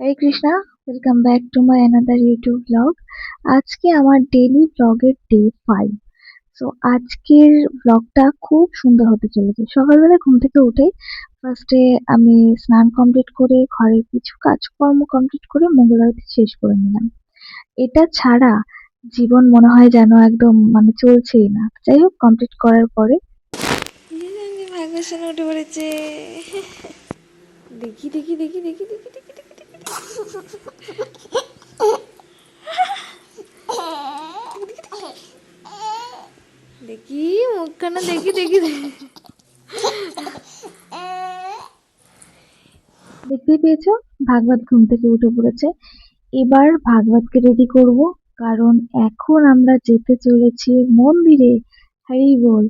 Hare Krishna, welcome back to my another YouTube blog. আজকে আমার daily ব্লগের ডে 5। সো আজকের ব্লগটা খুব সুন্দর হতে চলেছে। সকালবেলা ঘুম থেকে উঠে ফার্স্টে আমি স্নান কমপ্লিট করে ঘরের কিছু কাজকর্ম কমপ্লিট করে মঙ্গল আরতি শেষ করে নিলাম। এটা ছাড়া জীবন মনে হয় যেন একদম চলছেই না। যাই হোক, কমপ্লিট করার পরে ভাগ্যবান উঠে পড়েছে। দেখি দেখি দেখি দেখি দেখি দেখি দেখি দেখি মুখখানা দেখি দেখি দেখতেই পেয়েছো, ভাগবত ঘুম থেকে উঠে পড়েছে। এবার ভাগবতকে রেডি করব, কারণ এখন আমরা যেতে চলেছি মন্দিরে। হরি বল।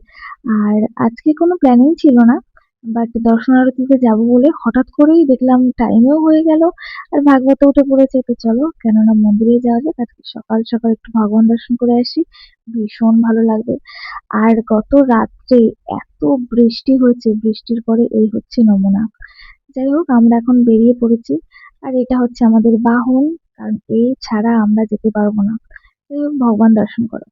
আর আজকে কোনো প্ল্যানিং ছিল না, বাট দর্শন আরতিতে যাব বলে হঠাৎ করেই দেখলাম টাইমও হয়ে গেল আর ভাগবত উঠে পড়েছে। তো চলো, কেননা মন্দিরে যাওয়া যাক। আজকে সকাল সকাল একটু ভগবান দর্শন করে আসি, ভীষণ ভালো লাগবে। আর গত রাত্রে এত বৃষ্টি হয়েছে, বৃষ্টির পরে এই হচ্ছে নমুনা। যাই হোক, আমরা এখন বেরিয়ে পড়েছি। আর এটা হচ্ছে আমাদের বাহন, কারণ এই ছাড়া আমরা যেতে পারবো না। যাই হোক, ভগবান দর্শন করো।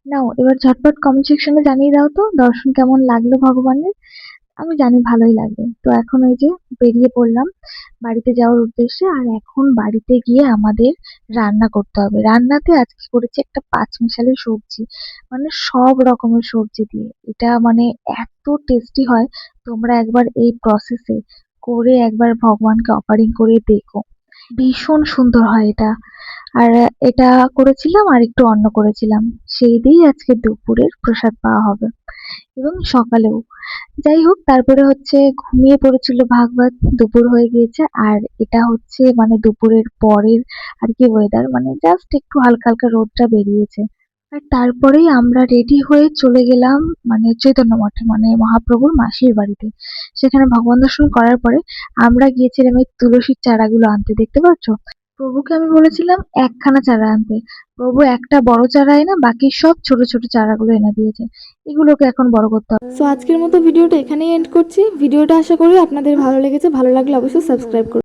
নাও, এবার ঝটপট কমেন্ট সেকশনে জানিয়ে দাও তো দর্শন কেমন লাগলো ভগবানের। আমি জানি ভালোই লাগবে। তো এখন ওই যে বেরিয়ে পড়লাম বাড়িতে যাওয়ার উদ্দেশ্যে। আর এখন বাড়িতে গিয়ে আমাদের রান্না করতে হবে। রান্নাতে আজকে করেছি একটা পাঁচমিশালি সবজি, সব রকমের সবজি দিয়ে। এটা এত টেস্টি হয়। তোমরা একবার এই প্রসেসে করে একবার ভগবানকে অফারিং করে দেখো, ভীষণ সুন্দর হয় এটা। আর এটা করেছিলাম, আর একটু অন্ন করেছিলাম, সেই দিয়েই আজকে দুপুরের প্রসাদ পাওয়া হবে, এবং সকালেও। যাই হোক, তারপরে হচ্ছে ঘুমিয়ে পড়েছিল ভাগবত, দুপুর হয়ে গিয়েছে। আর এটা হচ্ছে দুপুরের পরের আর কি ওয়েদার, জাস্ট একটু হালকা হালকা রোদটা বেরিয়েছে। আর তারপরেই আমরা রেডি হয়ে চলে গেলাম চৈতন্য মঠে, মহাপ্রভুর মাসির বাড়িতে। সেখানে ভগবান দর্শন করার পরে আমরা গিয়েছিলাম এই তুলসীর চারাগুলো আনতে। দেখতে পাচ্ছ, প্রভুকে আমি বলেছিলাম একখানা চারা আনতে। প্রভু একটা বড় চারা এনে বাকি সব ছোট ছোট চারাগুলো এনে দিয়েছে। এগুলোকে এখন বড় করতে হবে। সো আজকের মতো ভিডিওটা এখানেই এন্ড করছি। ভিডিওটা আশা করি আপনাদের ভালো লেগেছে। ভালো লাগলে অবশ্যই সাবস্ক্রাইব করুন।